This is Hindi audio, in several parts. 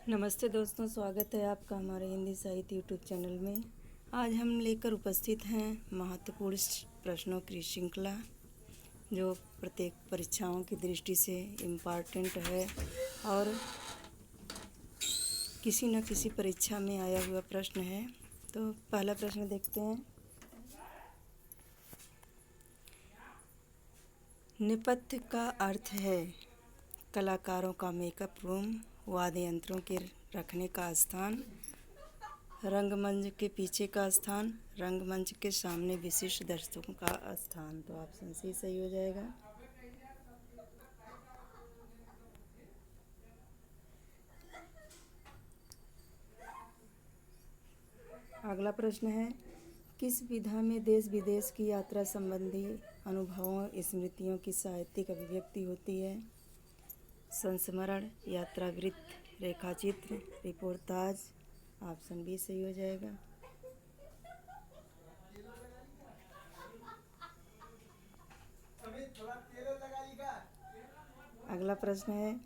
नमस्ते दोस्तों, स्वागत है आपका हमारे हिंदी साहित्य यूट्यूब चैनल में। आज हम लेकर उपस्थित हैं महत्वपूर्ण प्रश्नों की श्रृंखला, जो प्रत्येक परीक्षाओं की दृष्टि से इम्पॉर्टेंट है और किसी न किसी परीक्षा में आया हुआ प्रश्न है। तो पहला प्रश्न देखते हैं। नेपथ्य का अर्थ है कलाकारों का मेकअप रूम, वाद्य यंत्रों के रखने का स्थान, रंगमंच के पीछे का स्थान, रंगमंच के सामने विशिष्ट दर्शकों का स्थान। तो ऑप्शन सी सही हो जाएगा। अगला प्रश्न है, किस विधा में देश विदेश की यात्रा संबंधी अनुभवों स्मृतियों की साहित्यिक अभिव्यक्ति होती है? संस्मरण, यात्रावृत्त, रेखाचित्र, रिपोर्टाज। ऑप्शन बी सही हो जाएगा। अगला प्रश्न है,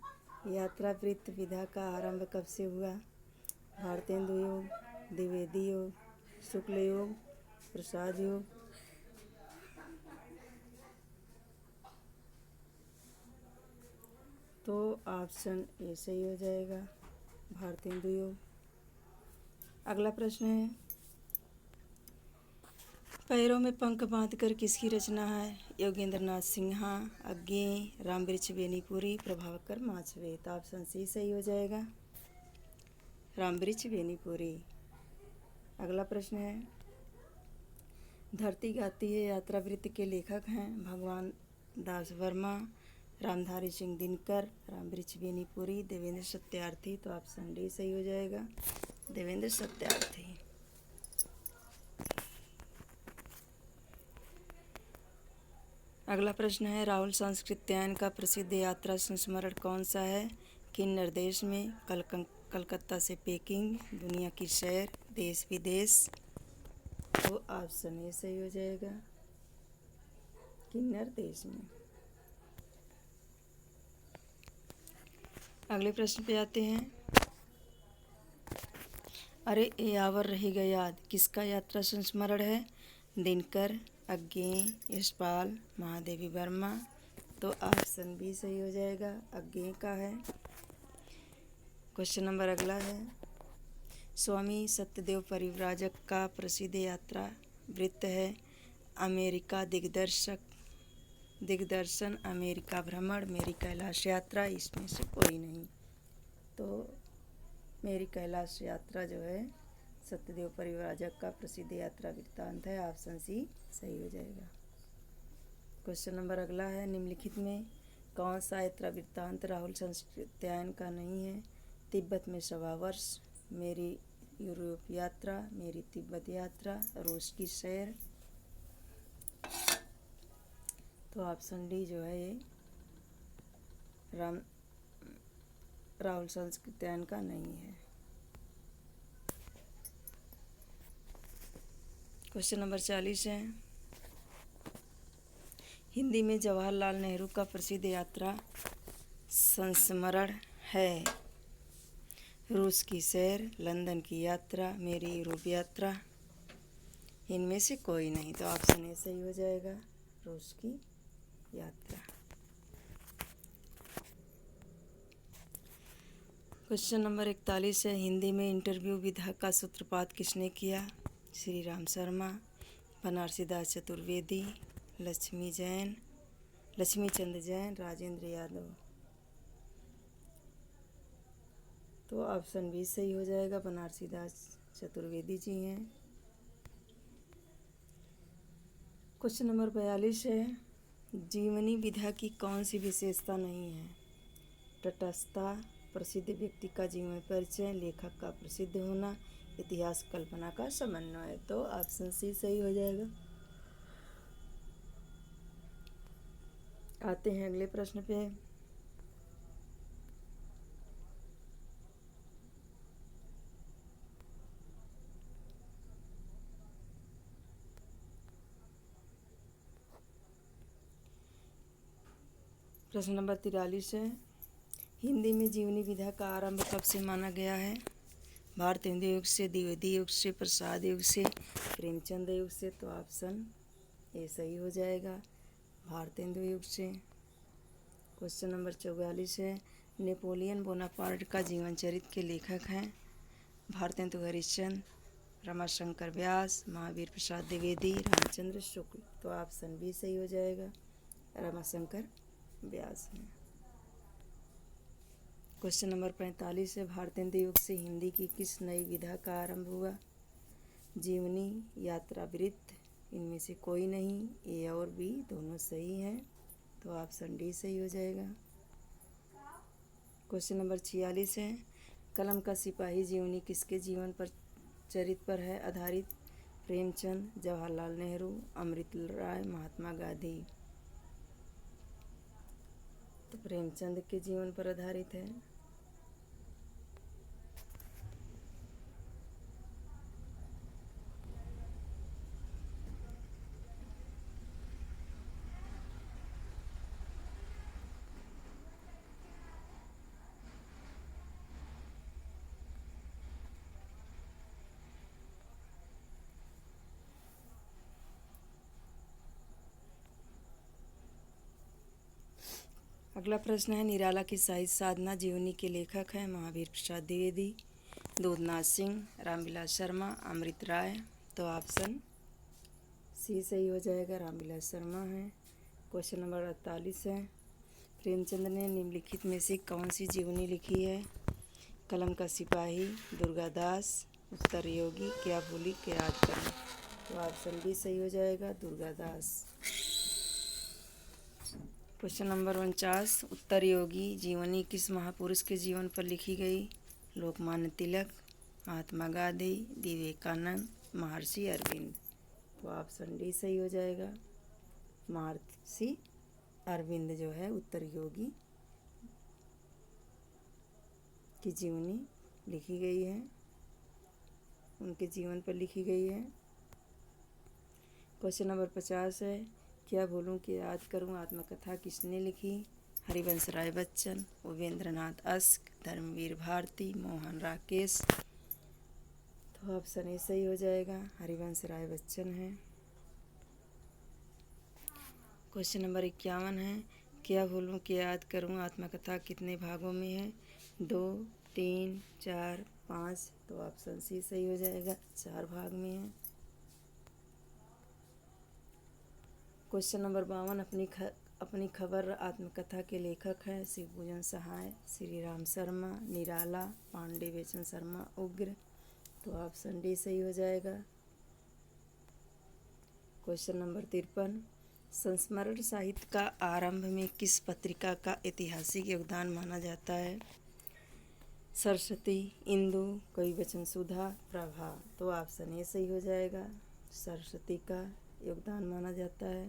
यात्रावृत्त विधा का आरंभ कब से हुआ? भारतेंदु योग, द्विवेदी योग, शुक्ल योग, प्रसाद योग। तो ऑप्शन ए सही हो जाएगा, भारतेंदु योग। अगला प्रश्न है, पैरों में पंख बांधकर किसकी रचना है? योगेंद्रनाथ सिन्हा, अज्ञेय, रामवृक्ष बेनीपुरी, प्रभाकर माचवे। तो ऑप्शन सी सही हो जाएगा, रामवृक्ष बेनीपुरी। अगला प्रश्न है, धरती गाती है यात्रावृत्त के लेखक हैं भगवान दास वर्मा, रामधारी सिंह दिनकर, रामवृक्ष बेनीपुरी, देवेंद्र सत्यार्थी। तो ऑप्शन डी सही हो जाएगा, देवेंद्र सत्यार्थी। अगला प्रश्न है, राहुल सांस्कृत्यायन का प्रसिद्ध यात्रा संस्मरण कौन सा है? किन्नर देश में, कलकत्ता से पेकिंग, दुनिया की सैर, देश विदेश। तो ऑप्शन ए सही हो जाएगा, किन्नर देश में। अगले प्रश्न पे आते हैं, अरे ए आवर रहेगा याद किसका यात्रा संस्मरण है? दिनकर, अज्ञेय, यशपाल, महादेवी वर्मा। तो ऑप्शन बी सही हो जाएगा, अज्ञेय का है। क्वेश्चन नंबर अगला है, स्वामी सत्यदेव परिव्राजक का प्रसिद्ध यात्रा वृत्त है अमेरिका दिग्दर्शन, अमेरिका भ्रमण, मेरी कैलाश यात्रा। इसमें से कोई नहीं। तो मेरी कैलाश यात्रा जो है सत्यदेव परिव्राजक का प्रसिद्ध यात्रा वृत्तांत है। ऑप्शन सी सही हो जाएगा। क्वेश्चन नंबर अगला है, निम्नलिखित में कौन सा यात्रा वृत्तांत राहुल सांस्कृत्यायन का नहीं है? तिब्बत में 1.25 वर्ष, मेरी यूरोप यात्रा, मेरी तिब्बत यात्रा, रूस की सैर। तो ऑप्शन डी जो है ये राहुल सांस्कृत्यायन का नहीं है। क्वेश्चन नंबर 40 है, हिंदी में जवाहरलाल नेहरू का प्रसिद्ध यात्रा संस्मरण है रूस की सैर, लंदन की यात्रा, मेरी यूरोप यात्रा। इनमें से कोई नहीं। तो ऑप्शन ए सही हो जाएगा, रूस की यात्रा। क्वेश्चन नंबर 41 है, हिंदी में इंटरव्यू विधा का सूत्रपात किसने किया? श्री राम शर्मा, बनारसी दास चतुर्वेदी, लक्ष्मीचंद जैन, राजेंद्र यादव। तो ऑप्शन बी सही हो जाएगा, बनारसी दास चतुर्वेदी जी हैं। क्वेश्चन नंबर 42 है, जीवनी विधा की कौन सी विशेषता नहीं है? तटस्थता, प्रसिद्ध व्यक्ति का जीवन परिचय, लेखक का प्रसिद्ध होना, इतिहास कल्पना का समन्वय। तो ऑप्शन सी सही हो जाएगा। आते हैं अगले प्रश्न पे। प्रश्न नंबर 43 है, हिंदी में जीवनी विधा का आरंभ कब से माना गया है? भारत हिंदू युग से, द्विवेदी युग से, प्रसाद युग से, प्रेमचंद युग से। तो ऑप्शन ए सही हो जाएगा, भारत हिंदू युग से। क्वेश्चन नंबर 44 है, नेपोलियन बोनापार्ट का जीवन चरित्र के लेखक हैं? भारतेंदु हरिश्चंद्र, रमाशंकर व्यास, महावीर प्रसाद द्विवेदी, रामचंद्र शुक्ल। तो ऑप्शन बी सही हो जाएगा, रमाशंकर व्यास हैं। क्वेश्चन नंबर 45 है, भारतेंदु युग से हिंदी की किस नई विधा का आरंभ हुआ? जीवनी, यात्रा वृत्त, इनमें से कोई नहीं। ए और बी दोनों सही हैं, तो ऑप्शन डी सही हो जाएगा। क्वेश्चन नंबर 46 है, कलम का सिपाही जीवनी किसके जीवन पर चरित्र पर है आधारित? प्रेमचंद, जवाहरलाल नेहरू, अमृतलाल राय, महात्मा गांधी। तो प्रेमचंद के जीवन पर आधारित है। अगला प्रश्न है, निराला की साहित्य साधना जीवनी के लेखक हैं? महावीर प्रसाद द्विवेदी, दूधनाथ सिंह, रामविलास शर्मा, अमृत राय। तो ऑप्शन सी सही हो जाएगा, रामविलास शर्मा है। क्वेश्चन नंबर 48 है, प्रेमचंद ने निम्नलिखित में से कौन सी जीवनी लिखी है? कलम का सिपाही, दुर्गादास, उत्तर योगी, क्या भूली क्या याद करें। तो ऑप्शन बी सही हो जाएगा, दुर्गादास। क्वेश्चन नंबर 49, उत्तर योगी जीवनी किस महापुरुष के जीवन पर लिखी गई? लोकमान्य तिलक, महात्मा गांधी, विवेकानंद, महर्षि अरविंद। तो ऑप्शन डी सही हो जाएगा, महर्षि अरविंद जो है उत्तर योगी की जीवनी लिखी गई है, उनके जीवन पर लिखी गई है। क्वेश्चन नंबर 50 है, क्या भूलूं कि याद करूं आत्मकथा किसने लिखी? हरिवंश राय बच्चन, उपेंद्रनाथ अस्क, धर्मवीर भारती, मोहन राकेश। तो ऑप्शन ए सही हो जाएगा, हरिवंश राय बच्चन है। क्वेश्चन नंबर 51 है, क्या भूलूं कि याद करूं आत्मकथा कितने भागों में है? 2, 3, 4, 5। तो ऑप्शन सी सही हो जाएगा, 4 भाग में है। क्वेश्चन नंबर 52, अपनी खबर आत्मकथा के लेखक हैं? शिवपूजन सहाय, श्री राम शर्मा, निराला, पांडे बेचन शर्मा, उग्र। तो ऑप्शन डी सही हो जाएगा। क्वेश्चन नंबर 53, संस्मरण साहित्य का आरंभ में किस पत्रिका का ऐतिहासिक योगदान माना जाता है? सरस्वती, इंदु, कविवचन सुधा, प्रभा। तो ऑप्शन ए सही हो जाएगा, सरस्वती का योगदान माना जाता है।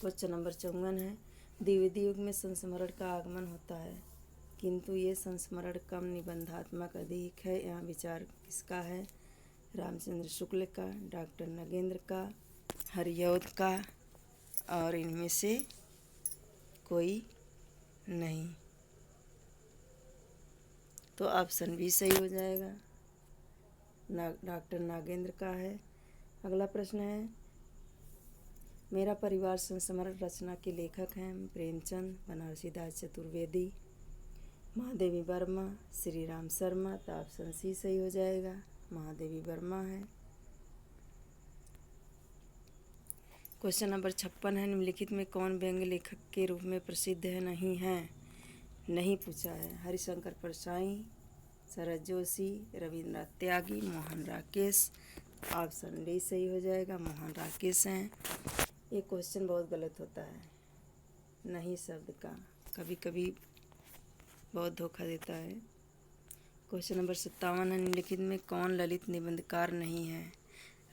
क्वेश्चन नंबर 54 है, द्विवेदी युग में संस्मरण का आगमन होता है, किंतु ये संस्मरण कम निबंधात्मक अधिक है। यहाँ विचार किसका है? रामचंद्र शुक्ल का, डॉक्टर नगेंद्र का, हरिऔध का, और इनमें से कोई नहीं। तो ऑप्शन बी सही हो जाएगा, डॉक्टर नागेंद्र का है। अगला प्रश्न है, मेरा परिवार संस्मरण रचना के लेखक हैं? प्रेमचंद, बनारसी दास चतुर्वेदी, महादेवी वर्मा, श्री राम शर्मा। तो ऑप्शन सी सही हो जाएगा, महादेवी वर्मा है। क्वेश्चन नंबर 56 है, निम्नलिखित में कौन व्यंग्य लेखक के रूप में प्रसिद्ध है? नहीं पूछा है। हरिशंकर परसाई, शरद जोशी, रविन्द्रनाथ त्यागी, मोहन राकेश। ऑप्शन डी सही हो जाएगा, मोहन राकेश हैं। ये क्वेश्चन बहुत गलत होता है, नहीं शब्द का कभी कभी बहुत धोखा देता है। क्वेश्चन नंबर 57 है, निम्नलिखित में कौन ललित निबंधकार नहीं है?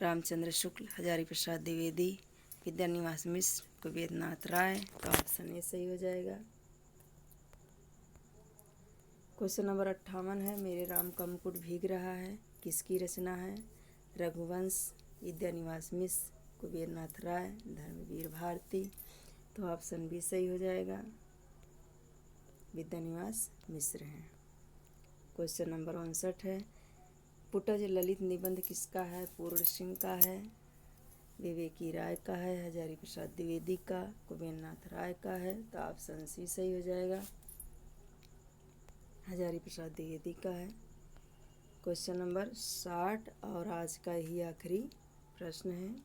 रामचंद्र शुक्ल, हजारी प्रसाद द्विवेदी, विद्यानिवास मिश्र, कुबेरनाथ राय। तो ऑप्शन ए सही हो जाएगा। क्वेश्चन नंबर 58 है, मेरे राम का मुकुट भीग रहा है किसकी रचना है? रघुवंश, विद्यानिवास मिश्र, कुबेरनाथ राय, धर्मवीर भारती। तो ऑप्शन बी सही हो जाएगा। विद्यानिवास मिश्र हैं। क्वेश्चन नंबर 59 है, पुटज ललित निबंध किसका है? पूर्ण सिंह का है, विवेकी राय का है, हजारी प्रसाद द्विवेदी का, कुबेर नाथ राय का है। तो ऑप्शन सी सही हो जाएगा, हजारी प्रसाद द्विवेदी का है। क्वेश्चन नंबर 60 और आज का ही आखिरी प्रश्न है,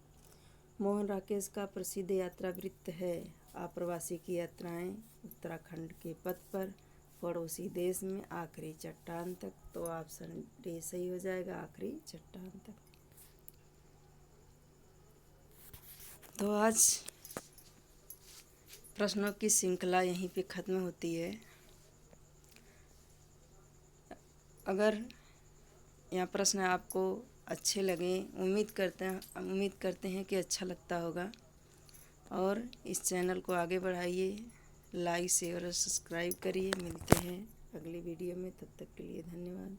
मोहन राकेश का प्रसिद्ध यात्रा वृत्त है? आप्रवासी की यात्राएं, उत्तराखंड के पथ पर, पड़ोसी देश में, आखिरी चट्टान तक। तो ऑप्शन डी सही हो जाएगा, आखिरी चट्टान तक। तो आज प्रश्नों की श्रृंखला यहीं पे ख़त्म होती है। अगर यह प्रश्न आपको अच्छे लगे, उम्मीद करते हैं कि अच्छा लगता होगा, और इस चैनल को आगे बढ़ाइए, लाइक शेयर और सब्सक्राइब करिए। मिलते हैं अगली वीडियो में, तब तक के लिए धन्यवाद।